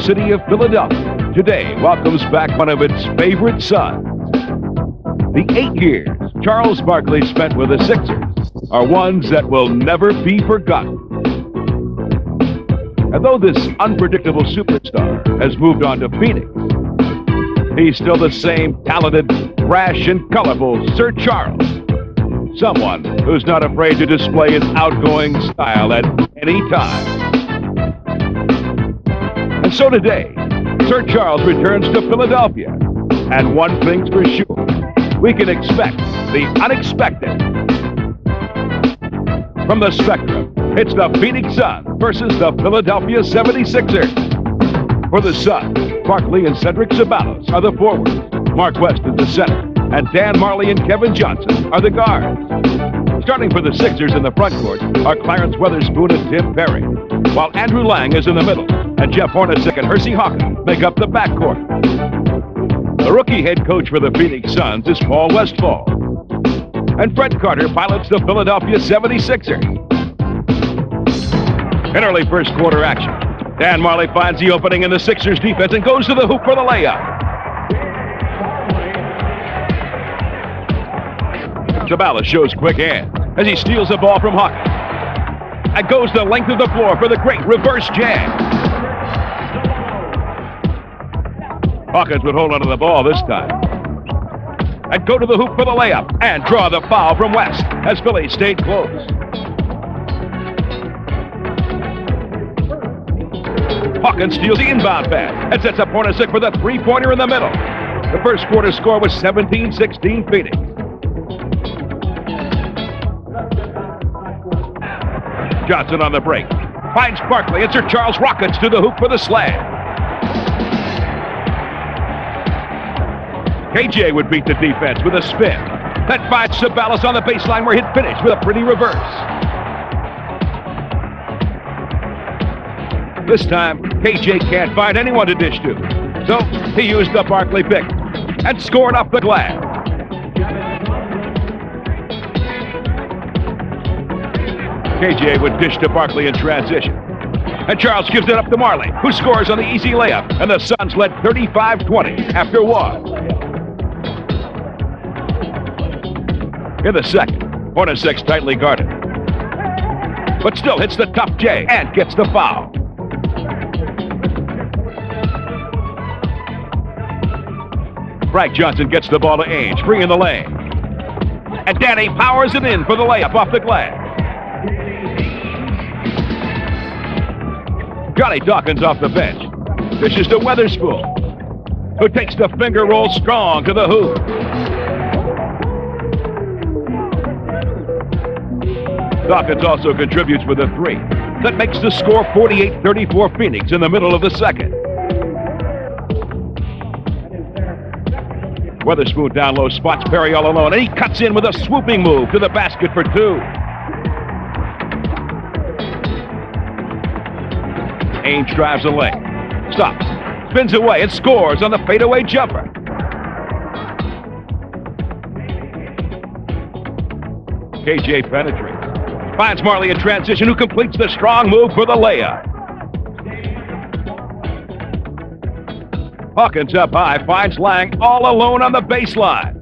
city of Philadelphia today welcomes back one of its favorite sons. The 8 years Charles Barkley spent with the Sixers are ones that will never be forgotten. And though this unpredictable superstar has moved on to Phoenix, he's still the same talented, brash, and colorful Sir Charles. Someone who's not afraid to display his outgoing style at any time. And so today, Sir Charles returns to Philadelphia. And one thing's for sure, we can expect the unexpected. From the Spectrum, it's the Phoenix Suns versus the Philadelphia 76ers. For the Suns, Barkley and Cedric Ceballos are the forwards. Mark West is the center. And Dan Marley and Kevin Johnson are the guards. Starting for the Sixers in the front court are Clarence Weatherspoon and Tim Perry, while Andrew Lang is in the middle, and Jeff Hornacek and Hersey Hawkins make up the backcourt. The rookie head coach for the Phoenix Suns is Paul Westphal, and Fred Carter pilots the Philadelphia 76ers. In early first quarter action, Dan Marley finds the opening in the Sixers defense and goes to the hoop for the layup. Ceballos shows quick hands as he steals the ball from Hawkins and goes the length of the floor for the great reverse jam. Hawkins would hold onto the ball this time and go to the hoop for the layup and draw the foul from West as Philly stayed close. Hawkins steals the inbound pass and sets up Hornacek for the three-pointer in the middle. The first quarter score was 17-16 Phoenix. Johnson on the break. Finds Barkley and Sir Charles rockets to the hoop for the slam. KJ would beat the defense with a spin. That finds Ceballos on the baseline where he'd finish with a pretty reverse. This time, KJ can't find anyone to dish to. So he used the Barkley pick and scored off the glass. KJ would dish to Barkley in transition. And Charles gives it up to Marley, who scores on the easy layup. And the Suns led 35-20 after one. In the second, Hornacek's tightly guarded, but still hits the tough J and gets the foul. Frank Johnson gets the ball to Ainge, free in the lane. And Danny powers it in for the layup off the glass. Johnny Dawkins off the bench. Dishes to Weatherspoon, who takes the finger roll strong to the hoop. Dawkins also contributes with a three. That makes the score 48-34 Phoenix in the middle of the second. Weatherspoon down low spots Perry all alone, and he cuts in with a swooping move to the basket for two. Ainge drives the lane, stops, spins away, and scores on the fadeaway jumper. KJ penetrates, finds Marley in transition, who completes the strong move for the layup. Hawkins up high, finds Lang all alone on the baseline.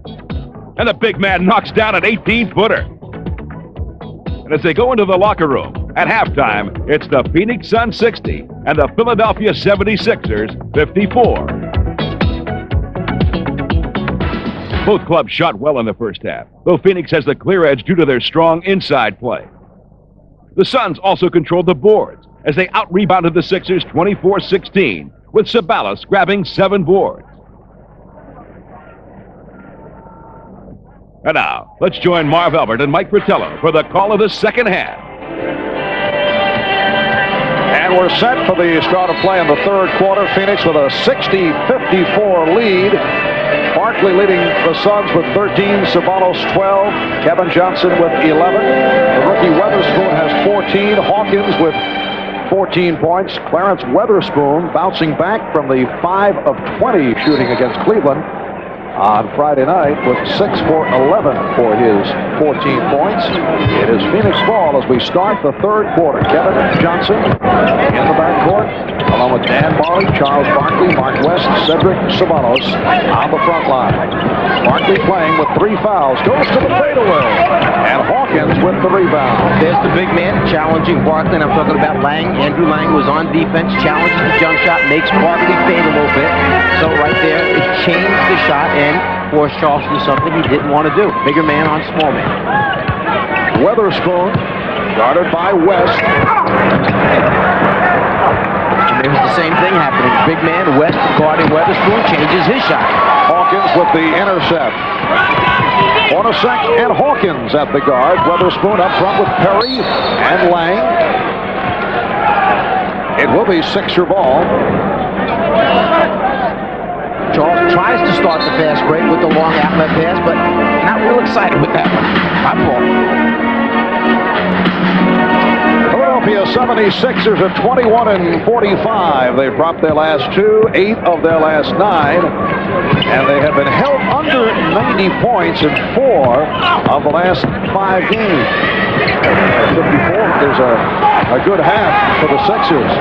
And the big man knocks down an 18-footer. And as they go into the locker room, at halftime, it's the Phoenix Suns 60 and the Philadelphia 76ers 54. Both clubs shot well in the first half, though Phoenix has the clear edge due to their strong inside play. The Suns also controlled the boards as they out-rebounded the Sixers 24-16, with Ceballos grabbing 7 boards. And now, let's join Marv Albert and Mike Fratello for the call of the second half. And we're set for the start of play in the third quarter. Phoenix with a 60-54 lead. Barkley leading the Suns with 13, Ceballos 12, Kevin Johnson with 11. The rookie Weatherspoon has 14, Hawkins with 14 points. Clarence Weatherspoon bouncing back from the 5 of 20 shooting against Cleveland on Friday night with 6 for 11 for his 14 points. It is Phoenix ball as we start the third quarter. Kevin Johnson in the backcourt, along with Dan Marley, Charles Barkley, Mark West, Cedric Ceballos on the front line. Barkley playing with 3 fouls, goes to the fadeaway, and Hawkins with the rebound. There's the big man challenging Barkley, and I'm talking about Lang. Andrew Lang was on defense, challenges the jump shot, makes Barkley fade a little bit. So right there, it changed the shot and forced Charles to do something he didn't want to do. Bigger man on small man. Weatherspoon guarded by West. And there's the same thing happening. Big man, West guarding Weatherspoon, changes his shot. Hawkins with the intercept. Hornacek and Hawkins at the guard. Weatherspoon up front with Perry and Lang. It will be Sixer ball. Charles tries to start the fast break with the long outlet pass, but not real excited with that one. Hot ball. Philadelphia 76ers are 21-45. They've dropped their last 2, 8 of their last 9, and they have been held under 90 points in 4 of the last 5 games. 54 is a good half for the Sixers.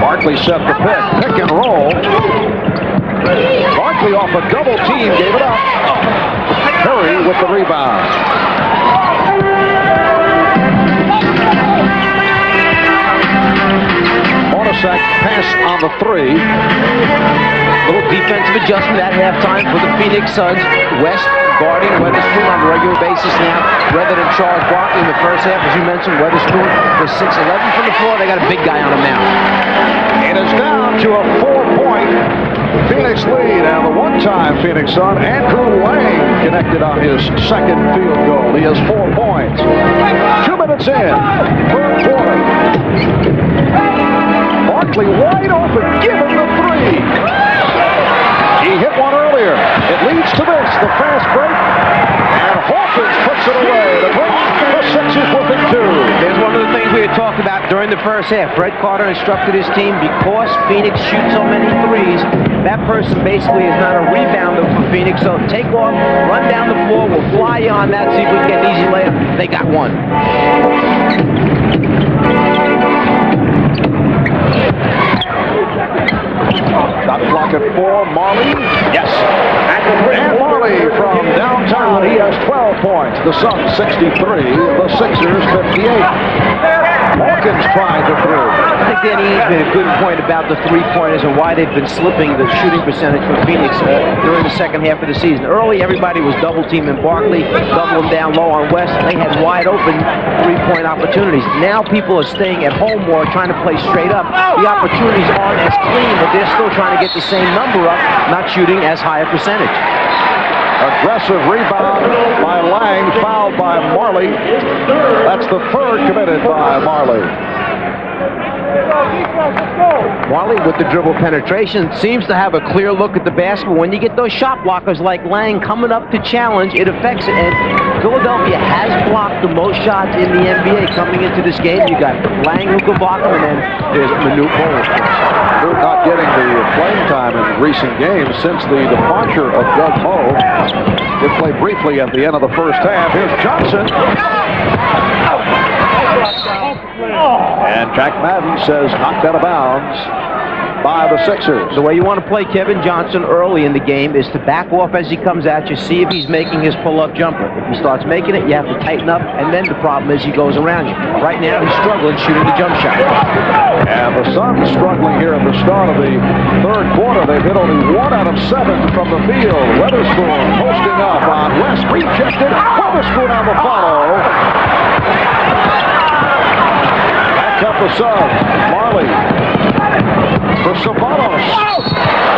Barkley set the pick and roll. Barkley off a double team, gave it up. Curry with the rebound. Hornacek pass on the 3. Little defensive adjustment at halftime for the Phoenix Suns. West guarding Weatherspoon on a regular basis now, rather than Charles Barkley in the first half. As you mentioned, Weatherspoon was 6'11" from the floor. They got a big guy on him now. It is down to a 4-point Phoenix lead, and the one-time Phoenix Sun, Andrew Lang, connected on his second field goal. He has 4 points. 2 minutes in, third quarter. Barkley wide open, give him the 3. He hit one earlier. It leads to this, the fast break, and Hawkins puts it away to bring the Sixers within 2. There's one of the things we had talked about during the first half. Fred Carter instructed his team, because Phoenix shoots so many threes, that person basically is not a rebounder for Phoenix. So take off, run down the floor, we'll fly you on that, see if we can get an easy layup. They got one. Shot clock at 4. Marley. Yes. And Marley from downtown. He has 12 points. The Suns 63. The Sixers 58. Hawkins trying to through. I think Danny Ainge made a good point about the three-pointers and why they've been slipping the shooting percentage for Phoenix during the second half of the season. Early, everybody was double-teaming Barkley, doubling down low on West. They had wide-open three-point opportunities. Now people are staying at home more, trying to play straight up. The opportunities aren't as clean, but they're still trying to get the same number up, not shooting as high a percentage. Aggressive rebound by Lang, fouled by Marley. That's the third committed by Marley. Marley with the dribble penetration seems to have a clear look at the basket. When you get those shot blockers like Lang coming up to challenge, it affects it. And Philadelphia has blocked the most shots in the NBA coming into this game. You got Lang who can block them, and then there's Manute Bol. They're not getting the playing time in recent games since the departure of Doug Moe. Did play briefly at the end of the first half. Here's Johnson. And Jack Madden says knocked out of bounds by the Sixers. The way you want to play Kevin Johnson early in the game is to back off as he comes at you, see if he's making his pull-up jumper. If he starts making it, you have to tighten up, and then the problem is he goes around you. Right now, he's struggling shooting the jump shot. And the Suns struggling here at the start of the third quarter. They've hit only 1 out of 7 from the field. Weatherspoon posting up on West, rejected. Weatherspoon on the follow. Back up the Suns. Marley for Ceballos.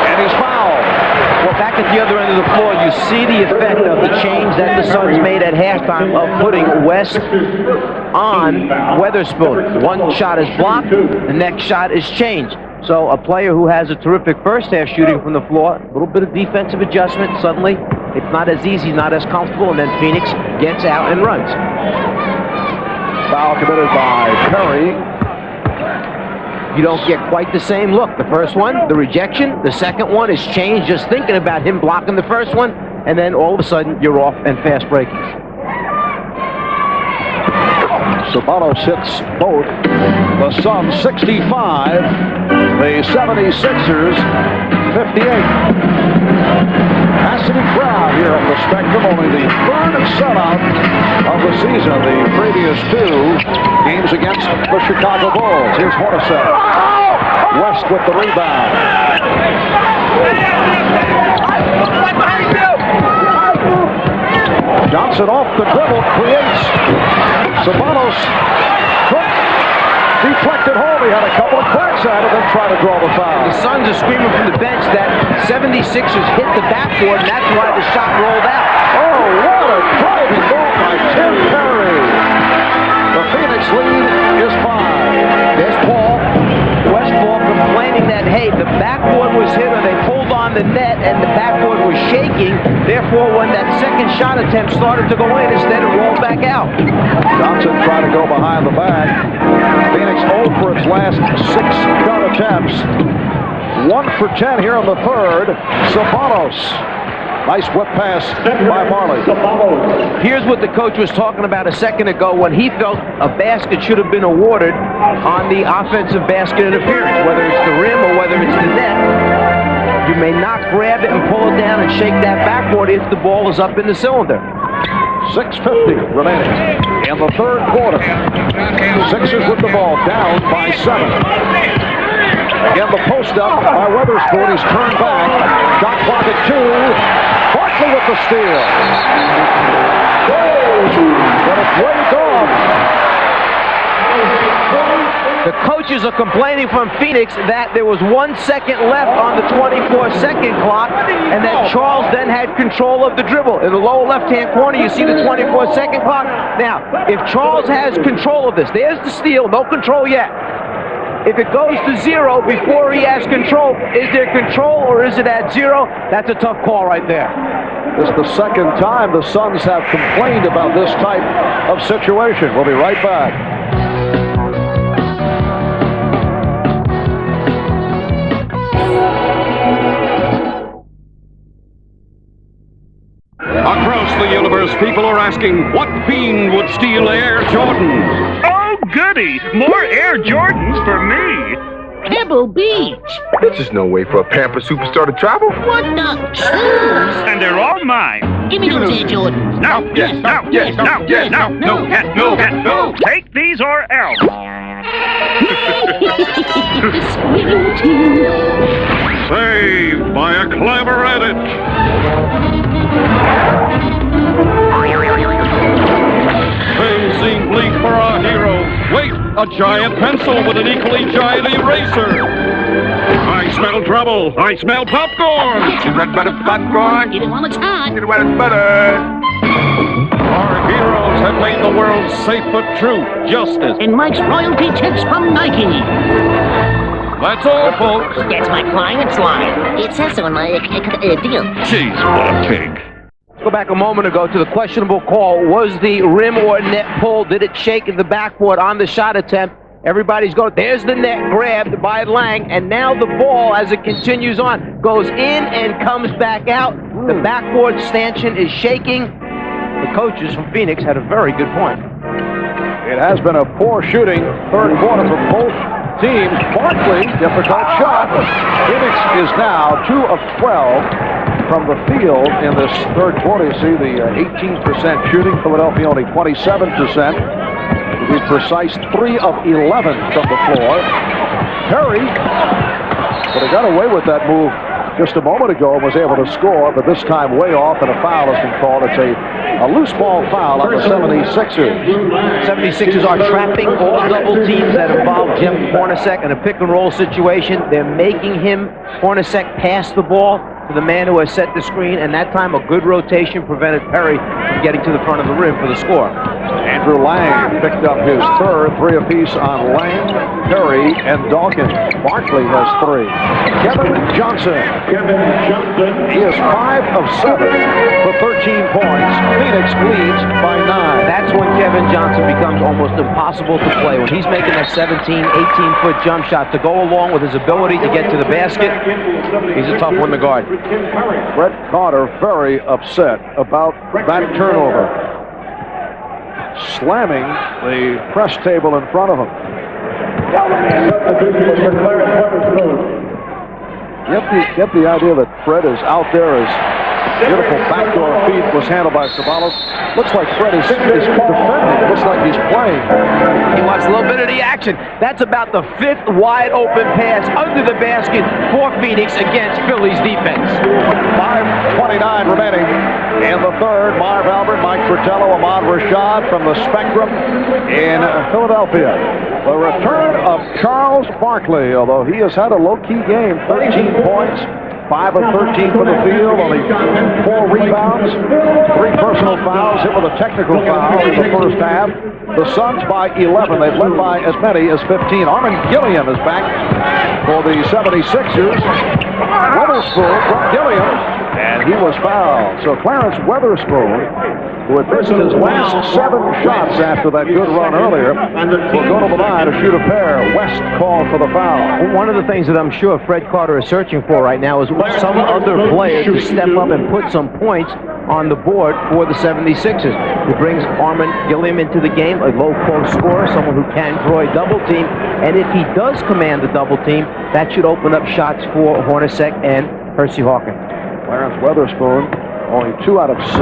And he's fouled. Well, back at the other end of the floor, you see the effect of the change that the Suns made at halftime of putting West on Weatherspoon. One shot is blocked, the next shot is changed. So a player who has a terrific first half shooting from the floor, a little bit of defensive adjustment, suddenly it's not as easy, not as comfortable, and then Phoenix gets out and runs. Foul committed by Perry. you don't get quite the same look. The first one, the rejection. The second one is changed just thinking about him blocking the first one, and then all of a sudden you're off and fast breaking. Ceballos hits both. The Suns 65, the 76ers 58. Capacity crowd here at the Spectrum, only the third sellout of the season. The previous two games against the Chicago Bulls. Here's Hornacek. West with the rebound. Johnson off the dribble, creates. Ceballos deflected home. He had a couple of cracks at it, then tried to draw the foul. The Suns are screaming from the bench that 76ers hit the backboard, and that's why the shot rolled out. Oh, what a driving ball by Tim Perry. The Phoenix lead is 5. There's Paul. Westball complaining that, hey, the backboard was hit or they pulled on the net and the backboard was shaking. Therefore, when that second shot attempt started to go in, instead it rolled back out. Johnson tried to go behind the back. Phoenix 0 for its last 6 shot attempts. 1 for 10 here in the third. Ceballos. Nice whip pass by Marley. Here's what the coach was talking about a second ago when he felt a basket should have been awarded on the offensive basket interference, whether it's the rim or whether it's the net. You may not grab it and pull it down and shake that backboard if the ball is up in the cylinder. 6:50 remaining in the third quarter. Sixers with the ball, down by 7. Again, the post up by Weatherspoon. He's turned back. Shot clock at 2. Barkley with the steal. But it's waved off. The coaches are complaining from Phoenix that there was 1 second left on the 24-second clock, and that Charles then had control of the dribble. In the lower left-hand corner, you see the 24-second clock. Now, if Charles has control of this, there's the steal, no control yet. If it goes to 0 before he has control, is there control or is it at 0? That's a tough call right there. This is the second time the Suns have complained about this type of situation. We'll be right back. Across the universe, people are asking, what fiend would steal Air Jordans? Oh, goody! More Air Jordans for me! Pebble Beach! This is no way for a Pamper superstar to travel. What the shoes? And they're all mine! Give me those Air Jordans. No, yes, no, yes, no, yes, no, no, yes, no, yes, no! Take these or else! Saved by a clever edit. Things seem bleak for our hero. Wait, a giant pencil with an equally giant eraser. I smell trouble. I smell popcorn. Peanut butter popcorn. Get it while it's hot. Peanut butter butter. Our heroes have made the world safe for truth, justice. And Mike's royalty checks from Nike. That's all, folks. That's my client's line. It says so in my deal. Jeez, what a pig. Let's go back a moment ago to the questionable call. Was the rim or net pull? Did it shake the backboard on the shot attempt? Everybody's going, there's the net grabbed by Lang, and now the ball, as it continues on, goes in and comes back out. The backboard stanchion is shaking. The coaches from Phoenix had a very good point. It has been a poor shooting third quarter for both teams. Barkley, difficult shot. Phoenix is now 2 of 12 from the field in this third quarter. You see the 18% shooting. Philadelphia only 27%. To be precise, 3 of 11 from the floor. Perry, but he got away with that move just a moment ago and was able to score, but this time way off, and a foul has been called. It's a loose ball foul on the 76ers. 76ers are trapping all double teams that involve Jim Hornacek in a pick-and-roll situation. They're making him, Hornacek, pass the ball to the man who has set the screen, and that time a good rotation prevented Perry from getting to the front of the rim for the score. Andrew Lang picked up his third, 3 apiece on Lang, Perry, and Dawkins. Barkley has 3. Kevin Johnson. He is 5 of 7 for 13 points. Phoenix leads by 9. That's when Kevin Johnson becomes almost impossible to play. When he's making that 17, 18-foot jump shot to go along with his ability to get to the basket, he's a tough one to guard. Brett Carter very upset about that turnover, slamming the press table in front of him. Get the idea that Fred is out there as beautiful backdoor feed was handled by Ceballos. Looks like Fred is defending. It looks like he's playing. He wants a little bit of the action. That's about the 5th wide open pass under the basket for Phoenix against Philly's defense. 5:29 remaining in the third. Marv Albert, Mike Fratello, Ahmad Rashad from the Spectrum in Philadelphia. The return of Charles Barkley, although he has had a low-key game, 13 points. 5 of 13 for the field, only 4 rebounds, 3 personal fouls, hit with a technical foul in the first half. The Suns by 11. They've led by as many as 15. Armen Gilliam is back for the 76ers. Weatherspoon from Gilliam, and he was fouled. So Clarence Weatherspoon, who had missed his last 7 shots after that good run earlier, will go to the line to shoot a pair. West called for the foul. One of the things that I'm sure Fred Carter is searching for right now is some other player to step up and put some points on the board for the 76ers. He brings Armen Gilliam into the game, a low-post scorer, someone who can draw a double team. And if he does command the double team, that should open up shots for Hornacek and Hersey Hawkins. Clarence Weatherspoon, only 2 out of 6.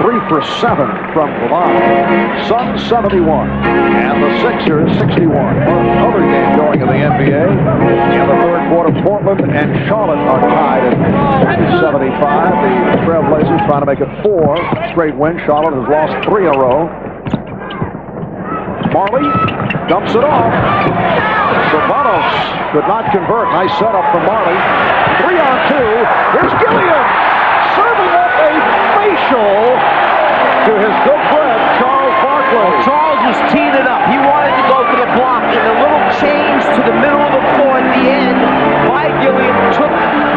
3 for 7 from Vermont. Suns 71 and the Sixers 61. Another game going in the NBA. In the third quarter, Portland and Charlotte are tied at 75. The Trailblazers trying to make it 4 straight wins. Charlotte has lost 3 in a row. Marley dumps it off. Ceballos could not convert. Nice setup from Marley. 3 on 2. Here's Gilliam serving up a facial to his good friend, Charles Barkley. Charles was teeing it up. He wanted to go to the block, and a little change to the middle of the floor at the end by Gilliam took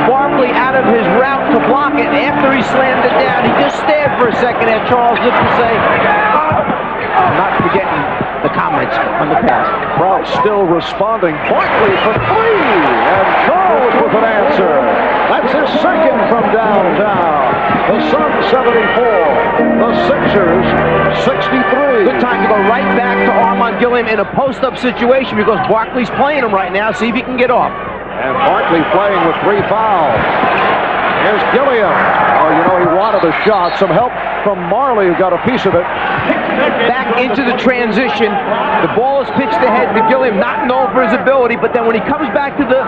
Barkley out of his route to block it. After he slammed it down, he just stared for a second at Charles looked to say, not forgetting the comments on the pass. Crowd still responding. Barkley for 3, and Charles with an answer. That's his second from downtown. The Suns 74, the Sixers 63. Good time to go right back to Armen Gilliam in a post-up situation because Barkley's playing him right now. See if he can get off. And Barkley playing with 3 fouls. Here's Gilliam. Oh, you know, he wanted a shot. Some help from Marley, who got a piece of it. Back into the transition. The ball is pitched ahead to Gilliam, not known for his ability, but then when he comes back to the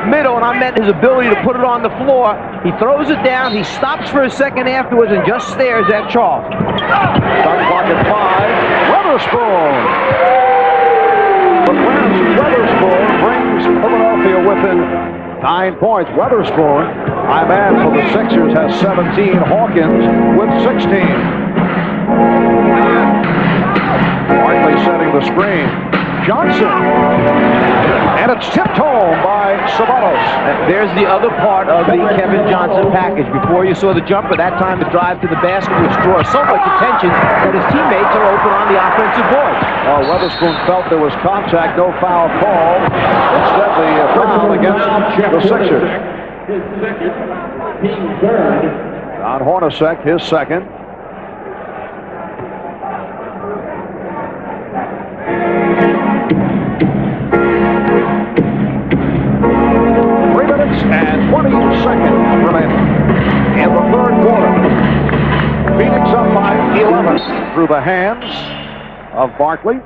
middle, and I meant his ability to put it on the floor, he throws it down, he stops for a second afterwards and just stares at Charles. Shot clock at 5. Weatherspoon. But Clarence Weatherspoon brings Philadelphia within 9 points. Weatherspoon, high man for the Sixers, has 17. Hawkins with 16. Barkley setting the screen. Johnson. And it's tipped home by Ceballos. There's the other part of the Kevin Johnson package. Before you saw the jumper, that time the drive to the basket, which draws so much attention that his teammates are open on the offensive boards. Weatherspoon felt there was contact, no foul call. Instead, the foul against the Sixers. John Hornacek, his second. And 20 seconds remaining in the third quarter. Phoenix up by 11 through the hands of Barkley.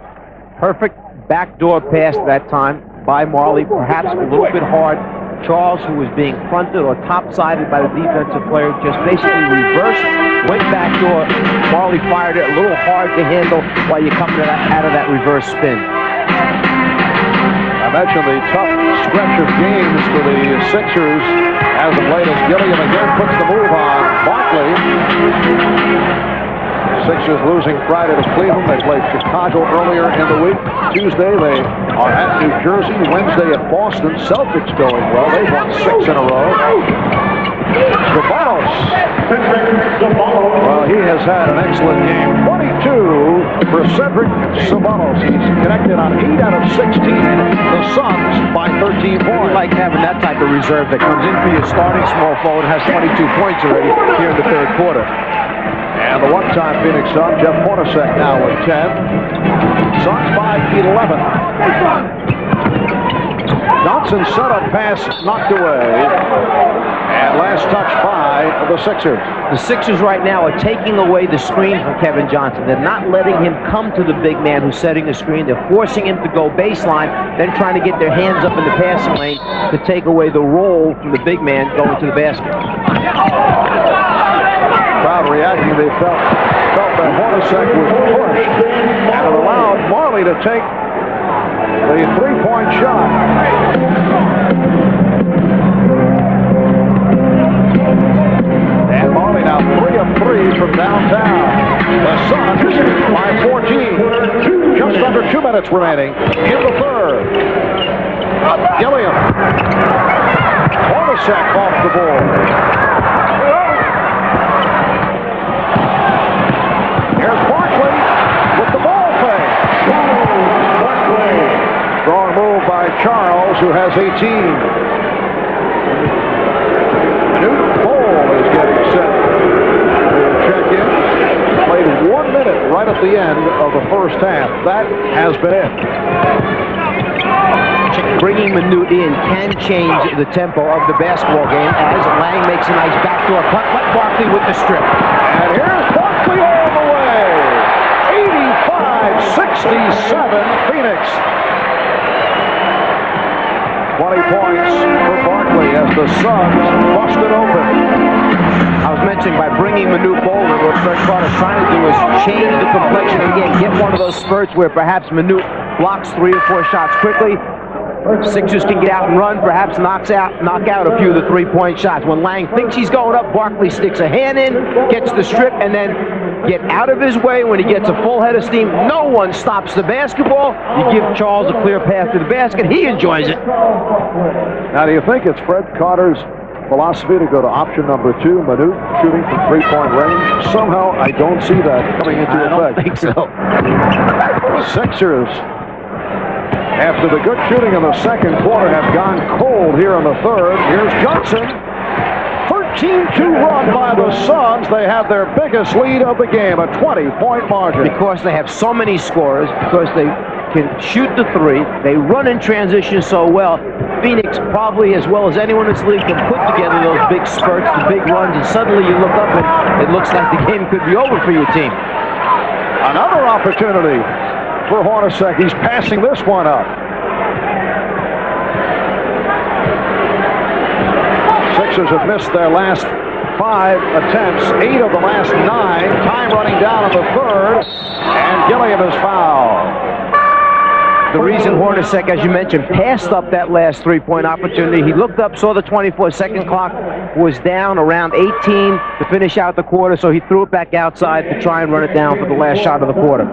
Perfect backdoor pass that time by Marley, perhaps a little bit hard. Charles, who was being fronted or top-sided by the defensive player, just basically reversed, went backdoor. Marley fired it a little hard to handle while you're coming out of that reverse spin. I mentioned the tough stretch of games for the Sixers as of late as Gilliam again puts the move on Barkley. Sixers losing Friday to Cleveland. They played Chicago earlier in the week. Tuesday they are at New Jersey. Wednesday at Boston. Celtics going well. They've won 6 in a row. Ceballos. Well, he has had an excellent game. 22 for Cedric Ceballos. He's connected on 8 out of 16. The Suns by 13 points. You like having that type of reserve that comes in for your starting small forward and has 22 points already here in the third quarter. And the one-time Phoenix Sun, Jeff Hornacek now with 10. Suns by 11. Johnson set up pass knocked away. And last touch by the Sixers. The Sixers right now are taking away the screen from Kevin Johnson. They're not letting him come to the big man who's setting the screen. They're forcing him to go baseline, then trying to get their hands up in the passing lane to take away the roll from the big man going to the basket. Crowd reacting. They felt that Hornacek was pushed, and it allowed Marley to take the three-point shot. And Marley now 3 of 3 from downtown. The Suns by 14. Just under 2 minutes remaining in the third. Gilliam. Hornacek off the ball. Here's Barkley with the ball fake. Strong move by Charles, who has 18. Manute Bol is getting set to check in. Played 1 minute right at the end of the first half. That has been it. Bringing Manute in can change the tempo of the basketball game as Lang makes a nice backdoor cut. But Barkley with the strip. And here's Barkley all the way. 85-67 Phoenix. 20 points for Barkley as the Suns busted open. I was mentioning by bringing Manute Bol in, what Fred Carter's trying to do is change the complexion again, get one of those spurts where perhaps Manute blocks 3 or 4 shots quickly. Sixers can get out and run, perhaps knock out a few of the three-point shots. When Lang thinks he's going up, Barkley sticks a hand in, gets the strip, and then get out of his way when he gets a full head of steam. No one stops the basketball. You give Charles a clear path to the basket. He enjoys it. Now, do you think it's Fred Carter's philosophy to go to option number 2, Manute shooting from three-point range? Somehow, I don't see that coming into effect. I don't think so. The Sixers, after the good shooting in the second quarter, have gone cold here in the third. Here's Johnson. 13-2 run by the Suns. They have their biggest lead of the game, a 20-point margin. Because they have so many scorers, because they can shoot the three, they run in transition so well. Phoenix, probably as well as anyone in this league, can put together those big spurts, the big runs, and suddenly you look up and it looks like the game could be over for your team. Another opportunity for Hornacek. He's passing this one up. Sixers have missed their last 5 attempts, 8 of the last 9. Time running down in the third, and Gilliam is fouled. The reason Hornacek, as you mentioned, passed up that last three-point opportunity, he looked up, saw the 24-second clock was down around 18 to finish out the quarter, so he threw it back outside to try and run it down for the last shot of the quarter.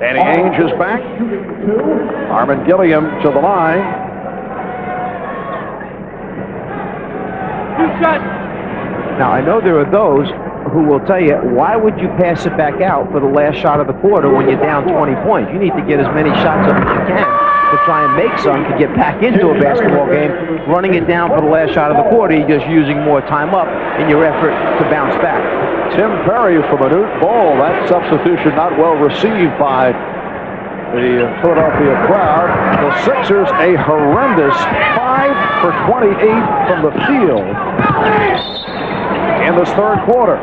Danny Ainge is back. Armen Gilliam to the line. Now, I know there are those who will tell you, why would you pass it back out for the last shot of the quarter when you're down 20 points? You need to get as many shots up as you can to try and make some to get back into a basketball game. Running it down for the last shot of the quarter, you're just using more time up in your effort to bounce back. Tim Perry for Manute Bol. That substitution not well received by the Philadelphia crowd. The Sixers, a horrendous 5 for 28 from the field in this third quarter.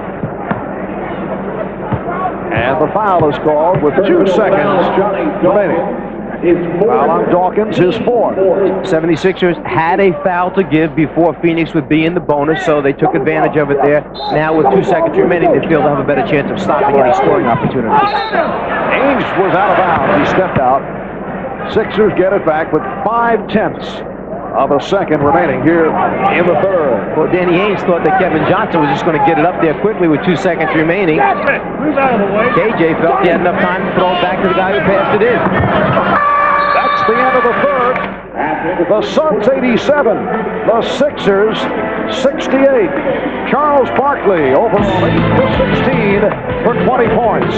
And the foul is called with 2 seconds remaining. Foul on Dawkins, his 4th. 76ers had a foul to give before Phoenix would be in the bonus, so they took advantage of it there. Now with 2 seconds remaining, they feel they'll have a better chance of stopping any scoring opportunities. Ainge was out of bounds. He stepped out. Sixers get it back with 5 tenths of a second remaining here in the third. Well, Danny Ainge thought that Kevin Johnson was just going to get it up there quickly with 2 seconds remaining. Move out of the way. KJ felt he had enough time to throw it back to the guy who passed it in. That's the end of the third. The Suns 87, the Sixers 68. Charles Barkley overall 8 for 16 for 20 points.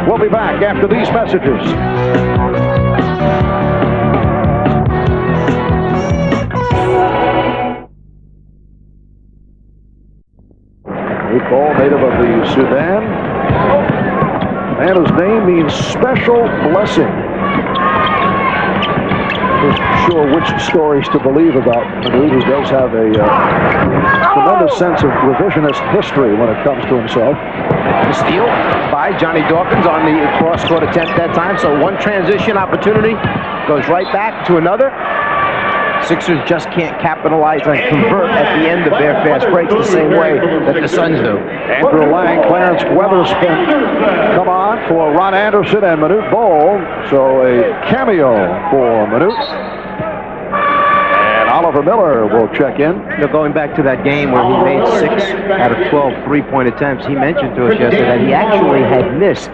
We'll be back after these messages. Manute Bol, native of the Sudan, and his name means special blessing. Not sure which stories to believe about Manute, who does have a tremendous sense of revisionist history when it comes to himself. The steal by Johnny Dawkins on the cross-court attempt that time. So one transition opportunity goes right back to another. Sixers just can't capitalize and convert at the end of their fast breaks the same way that the Suns do. Andrew Lang, Clarence Weatherspoon come on for Ron Anderson and Manute Bol. So a cameo for Manute. And Oliver Miller will check in. Going back to that game where he made 6 out of 12 three-point attempts, he mentioned to us yesterday that he actually had missed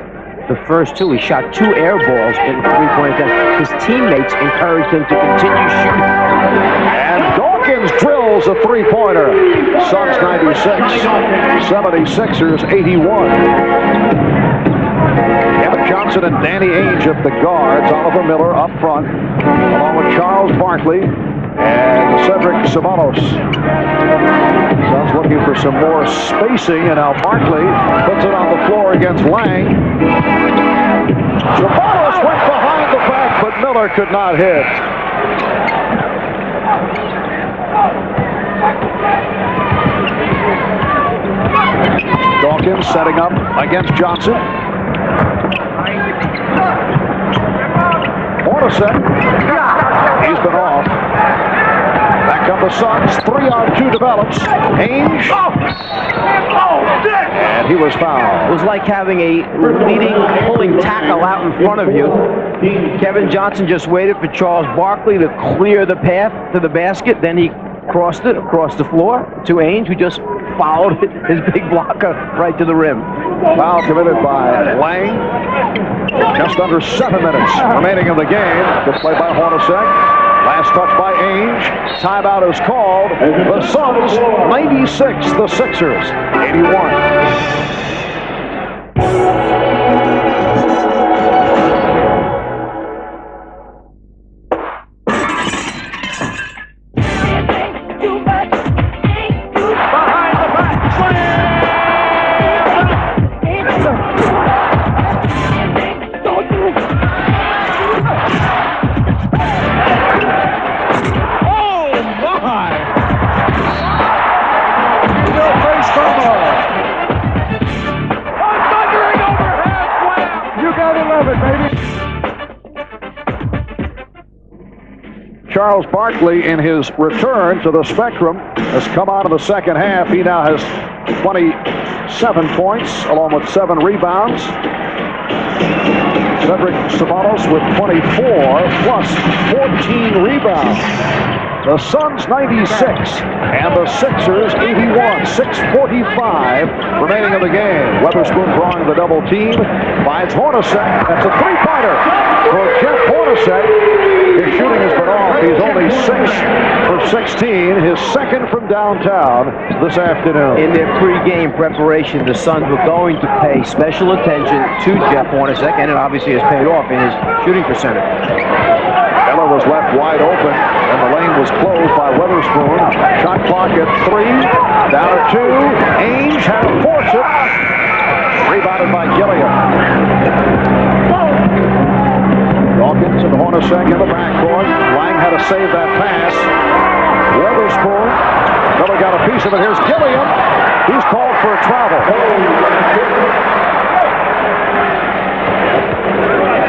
the first 2. He shot 2 air balls in three-point attempts. His teammates encouraged him to continue shooting. And Dawkins drills a three-pointer. Suns 96, 76ers 81. Kevin Johnson and Danny Ainge at the guards. Oliver Miller up front, along with Charles Barkley and Cedric Ceballos. Suns looking for some more spacing, and now Barkley puts it on the floor against Lang. Ceballos went behind the back, but Miller could not hit. Dawkins setting up against Johnson. Hornacek, he's been off. Back come the Suns, 3-on-2 develops. Ainge, and he was fouled. It was like having a pulling tackle out in front of you. Kevin Johnson just waited for Charles Barkley to clear the path to the basket. Then he crossed it across the floor to Ainge, who just fouled his big blocker right to the rim. Foul committed by Lang. Just under 7 minutes remaining in the game. Good play by Hornacek. Last touch by Ainge. Timeout is called. The Suns 96, the Sixers 81. Charles Barkley, in his return to the Spectrum, has come out of the second half. He now has 27 points, along with 7 rebounds. Cedric Ceballos with 24, plus 14 rebounds. The Suns 96 and the Sixers 81. 6:45 remaining in the game. Weatherspoon drawing the double team. Finds Hornacek. That's a three-pointer for Jeff Hornacek. His shooting has been off. He's only 6 for 16. His second from downtown this afternoon. In their pre-game preparation, the Suns were going to pay special attention to Jeff Hornacek, and it obviously has paid off in his shooting percentage. Miller was left wide open, and the lane was closed by Weatherspoon. Shot clock at 3, down at 2. Ainge had to force it. Rebounded by Gilliam. Dawkins and Hornacek in the backcourt. Lang had to save that pass. Weatherspoon. Miller got a piece of it. Here's Gilliam. He's called for a travel.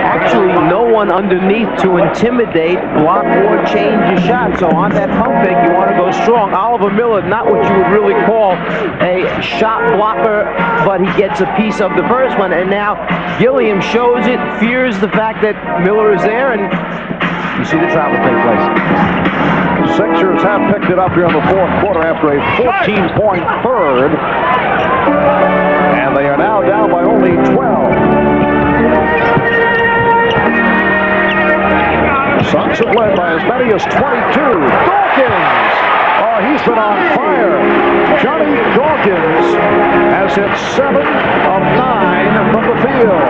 Actually, no one underneath to intimidate, block, or change your shot. So on that pump fake, you want to go strong. Oliver Miller, not what you would really call a shot blocker, but he gets a piece of the first one. And now Gilliam shows it, fears the fact that Miller is there, and You see the travel take place. Sixers have picked it up here in the fourth quarter after a 14-point third. And they are now down by only 12. Suns have led by as many as 22. Dawkins! Oh, he's been on fire. Johnny Dawkins has hit 7 of 9 from the field.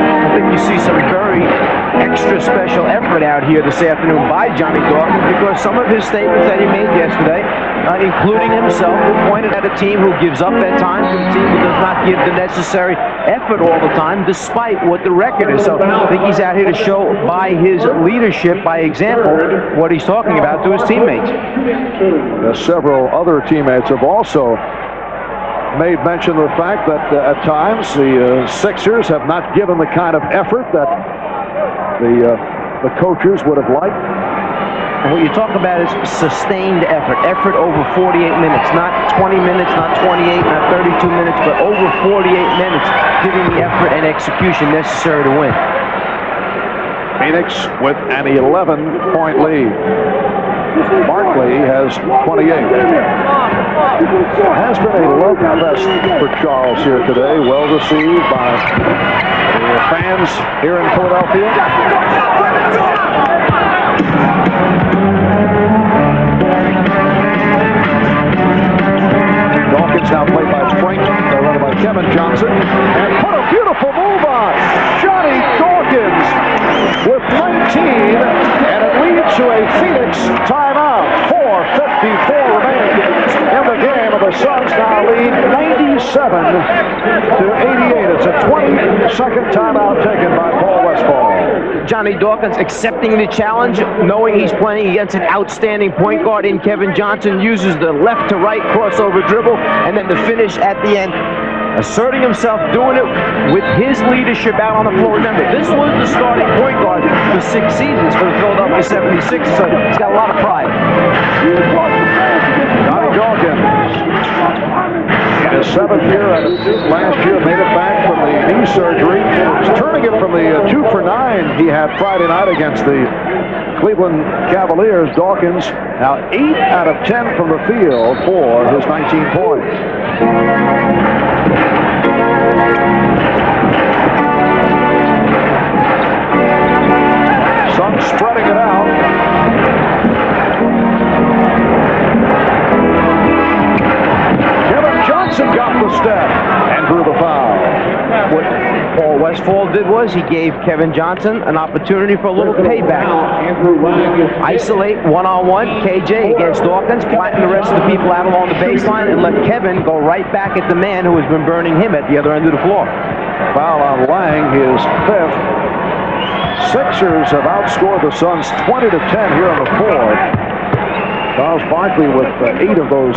I think you see some very extra special effort out here this afternoon by Johnny Dawkins, because some of his statements that he made yesterday, including himself, who pointed at a team who gives up at times and a team who does not give the necessary effort all the time, despite what the record is. So I think he's out here to show by his leadership, by example, what he's talking about to his teammates. Several other teammates have also made mention of the fact that at times the Sixers have not given the kind of effort that the coaches would have liked. And what you talk about is sustained effort over 48 minutes, not 20 minutes, not 28, not 32 minutes, but over 48 minutes, giving the effort and execution necessary to win. Phoenix with an 11-point lead. Barkley has 28. Has been a love fest for Charles here today. Well received by the fans here in Philadelphia. Dawkins now played by run by Kevin Johnson. And put a beautiful move on. Johnny Dawkins with 19. And it leads to a Phoenix timeout. 4:54 remaining in the game. And the Suns now lead 97-88. It's a 20-second timeout taken by Paul Westphal. Johnny Dawkins accepting the challenge, knowing he's playing against an outstanding point guard in Kevin Johnson, uses the left to right crossover dribble, and then the finish at the end, asserting himself, doing it with his leadership out on the floor. Remember, this was the starting point guard for 6 seasons for the Philadelphia 76ers, so he's got a lot of pride. Johnny Dawkins, in his 7th year, last year made it back from the knee surgery. He's turning it from the 2 for 9 he had Friday night against the Cleveland Cavaliers. Dawkins now 8 out of 10 from the field for his 19 points. Suns spreading it out. Kevin Johnson got the step and drew the foul. What Paul Westphal did was he gave Kevin Johnson an opportunity for a little payback. Isolate one-on-one KJ against Dawkins, flatten the rest of the people out along the baseline, and let Kevin go right back at the man who has been burning him at the other end of the floor. Foul on Lang, his 5th. Sixers have outscored the Suns 20-10 here in the fourth. Charles Barkley with 8 of those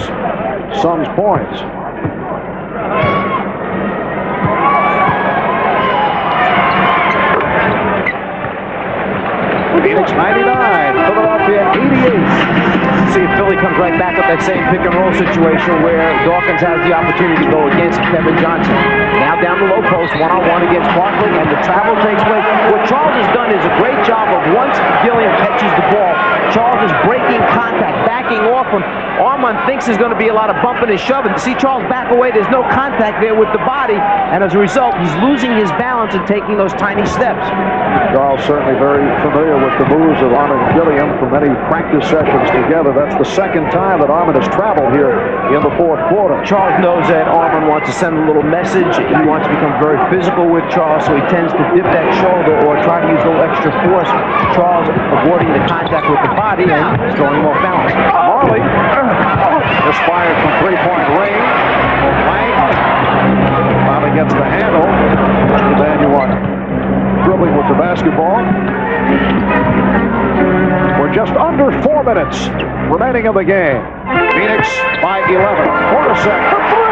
Suns points. Phoenix 99, Philadelphia 88. See if Philly comes right back up that same pick and roll situation where Dawkins has the opportunity to go against Kevin Johnson. Now down the low post, one-on-one against Barkley, and the travel takes place. What Charles has done is a great job of, once Gilliam catches the ball, Charles is breaking contact, backing off him. Armen thinks there's going to be a lot of bumping and shoving. See Charles back away, there's no contact there with the body, and as a result, he's losing his balance and taking those tiny steps. Charles certainly very familiar with the moves of Armen Gilliam from many practice sessions together. That's the second time that Armen has traveled here in the fourth quarter. Charles knows that Armen wants to send a little message. He wants to become very physical with Charles, so he tends to dip that shoulder or try to use a little extra force. Charles avoiding the contact with the body and throwing him off balance. Marley misfired from three-point range. Lang finally gets the handle. Then you want dribbling with the basketball. We're just under 4 minutes remaining of the game. Phoenix by 11. Hornacek for three.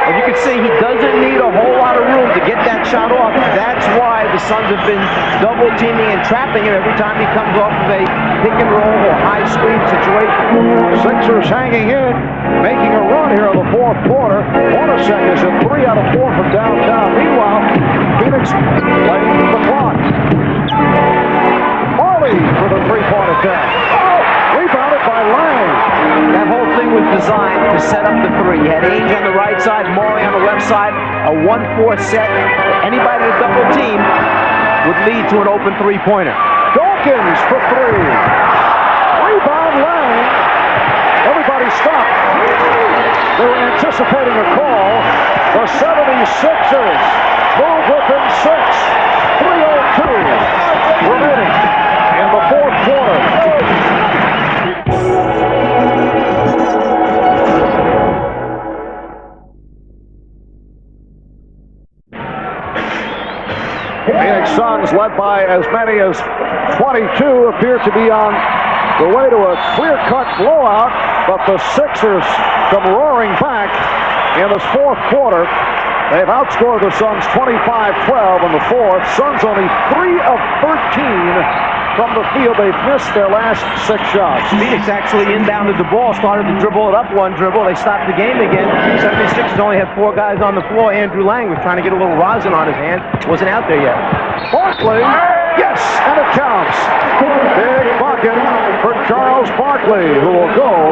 And you can see he doesn't need a whole lot of room to get that shot off. That's why the Suns have been double teaming and trapping him every time he comes off of a pick and roll or high screen situation. Sixers hanging in, making a run here in the fourth quarter. Hornacek is at 3 out of 4 from downtown. Meanwhile, Phoenix playing the clock. Marley for the three-point attack. Rebounded by Lang. That whole thing was designed to set up the three. You had Ainge on the right side, Marley on the left side, a 1-4 set. Anybody to double team would lead to an open three-pointer. Dawkins for three. Rebound Lang. Everybody stopped. They were anticipating a call. The 76ers move within 6. 3:02 remaining in the fourth quarter. Phoenix Suns, led by as many as 22, appear to be on the way to a clear-cut blowout, but the Sixers come roaring back in this fourth quarter. They've outscored the Suns 25-12 in the fourth. Suns only 3 of 13 from the field. They've missed their last 6 shots. Phoenix actually inbounded the ball, started to dribble it up one dribble. They stopped the game again. 76ers only had 4 guys on the floor. Andrew Lang was trying to get a little rosin on his hand. Wasn't out there yet. Barkley, yes, and it counts. Big bucket for Charles Barkley, who will go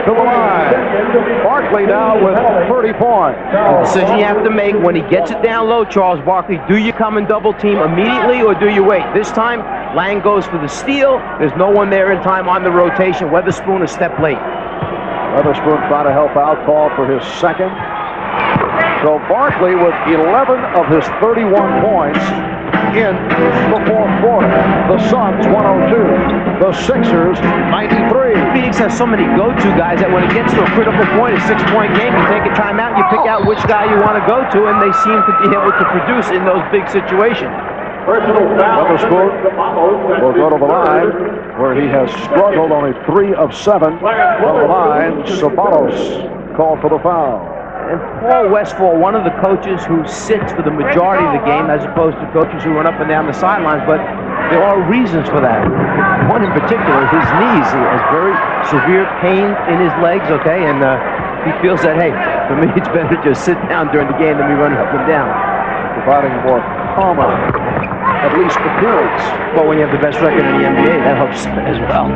to the line. Barkley now with 30 points. The decision you have to make when he gets it down low, Charles Barkley, do you come and double team immediately or do you wait? This time, Lang goes for the steal. There's no one there in time on the rotation. Weatherspoon a step late. Weatherspoon trying to help out, call for his second. So Barkley with 11 of his 31 points in the fourth quarter. The Suns 102. The Sixers 93. Phoenix has so many go-to guys that when it gets to a critical point, a 6-point game, you take a timeout, you pick out which guy you want to go to, and they seem to be able to produce in those big situations. Weatherspoon will go to the line where he has struggled, only 3 of 7 from the line. Ceballos called for the foul. And Paul Westphal, one of the coaches who sits for the majority of the game as opposed to coaches who run up and down the sidelines, but there are reasons for that. One in particular, his knees. He has very severe pain in his legs, okay, and he feels that, hey, for me it's better to just sit down during the game than me running up and down. Providing more calmer, at least appearance. Well, when you have the best record in the NBA, that helps as well.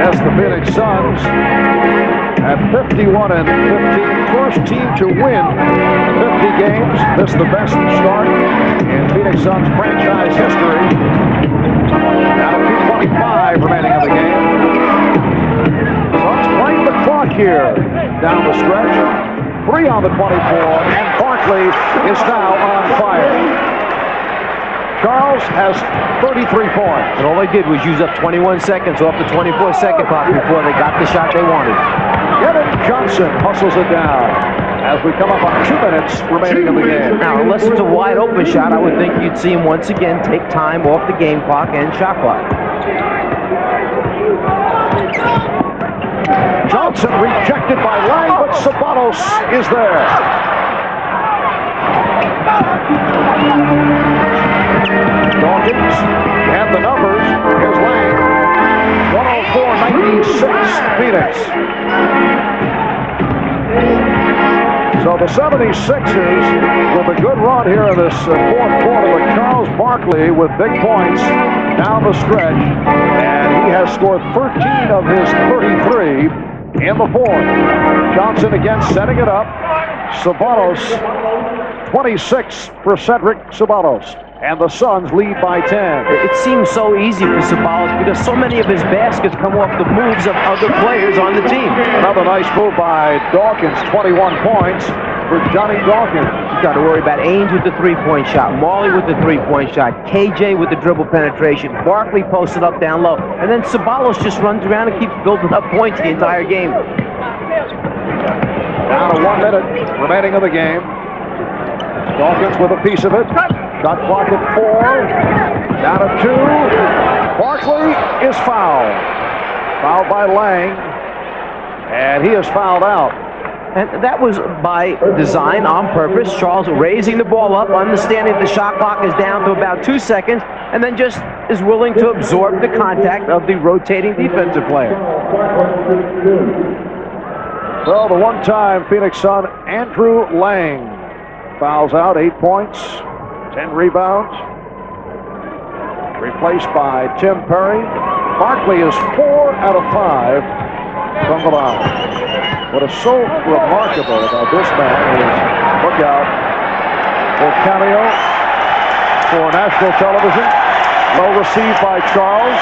As the Phoenix Suns at 51 and 15, first team to win 50 games. This is the best start in Phoenix Suns franchise history. Now 2:25 remaining of the game. Suns playing the clock here down the stretch. 3 on the 24, and Barkley is now on fire. Charles has 33 points. And all they did was use up 21 seconds off the 24-second clock before they got the shot they wanted. Kevin Johnson hustles it down as we come up on 2 minutes remaining in the game. Now, unless it's a wide open shot, I would think you'd see him once again take time off the game clock and shot clock. Johnson rejected by Lang, but Ceballos is there. Dawkins, you have the numbers. Here's Lang. 104-96 Phoenix. So the 76ers with a good run here in this fourth quarter with Charles Barkley with big points down the stretch. And he has scored 13 of his 33 in the fourth. Johnson again setting it up. Ceballos, 26 for Cedric Ceballos. And the Suns lead by 10. It seems so easy for Ceballos because so many of his baskets come off the moves of other players on the team. Another nice move by Dawkins, 21 points for Johnny Dawkins. You got to worry about Ainge with the three-point shot, Marley with the three-point shot, KJ with the dribble penetration, Barkley posted up down low, and then Ceballos just runs around and keeps building up points the entire game. Down to 1 minute remaining of the game. Dawkins with a piece of it. Shot clock at 4. Down to 2. Barkley is fouled. Fouled by Lang. And he is fouled out. And that was by design, on purpose. Charles raising the ball up, understanding that the shot clock is down to about 2 seconds, and then just is willing to absorb the contact of the rotating defensive player. Well, the one-time Phoenix Sun, Andrew Lang, fouls out, 8 points, 10 rebounds. Replaced by Tim Perry. Barkley is 4 out of 5 from the line. What is so remarkable about this man is, look out, for cameo for national television. Well received by Charles.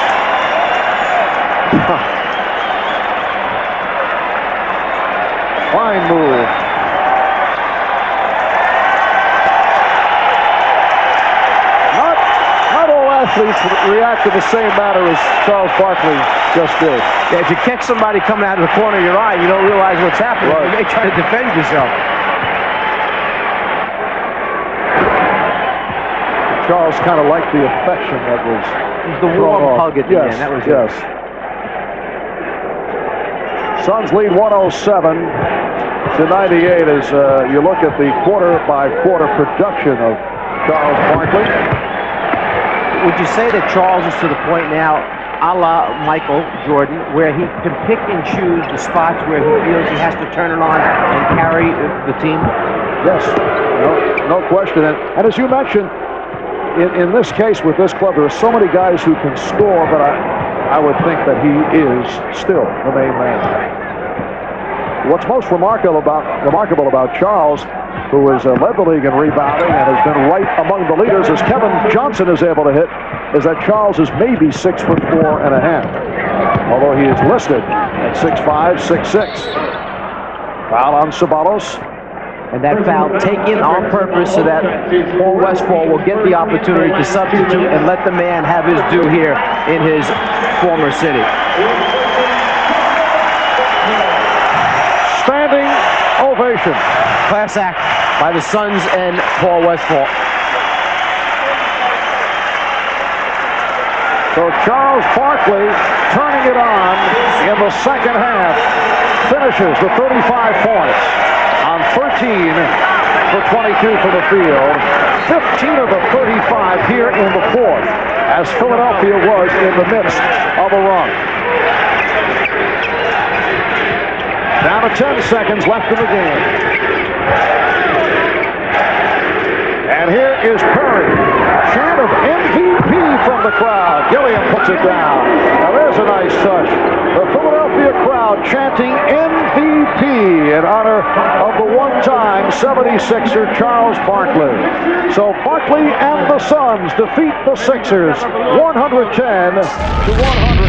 Fine move. Not all athletes react in the same manner as Charles Barkley just did. Yeah, if you catch somebody coming out of the corner of your eye, you don't realize what's happening. Right. You may try to defend yourself. Charles kind of liked the affection that was. It was the warm hug at the end. That was yes. Suns lead 107 to 98 as you look at the quarter-by-quarter production of Charles Barkley. Would you say that Charles is to the point now, a la Michael Jordan, where he can pick and choose the spots where he feels he has to turn it on and carry the team? Yes, no question. And as you mentioned, in this case with this club, there are so many guys who can score, but I would think that he is still the main man. What's most remarkable about Charles, who has led the league in rebounding and has been right among the leaders, as Kevin Johnson is able to hit, is that Charles is maybe 6'4.5", although he is listed at 6'5", 6'6". Foul on Ceballos. And that foul taken on purpose so that Paul Westphal will get the opportunity to substitute and let the man have his due here in his former city. Standing ovation. Class act by the Suns and Paul Westphal. So Charles Barkley turning it on in the second half. Finishes with 35 points on 13 for 22 from the field. 15 of the 35 here in the fourth, as Philadelphia was in the midst of a run. Down to 10 seconds left in the game. And here is Perry. Chant of MVP from the crowd. Gilliam puts it down. Now there's a nice touch. The Philadelphia crowd chanting MVP in honor of the one-time 76er Charles Barkley. So Barkley and the Suns defeat the Sixers 110 to 100.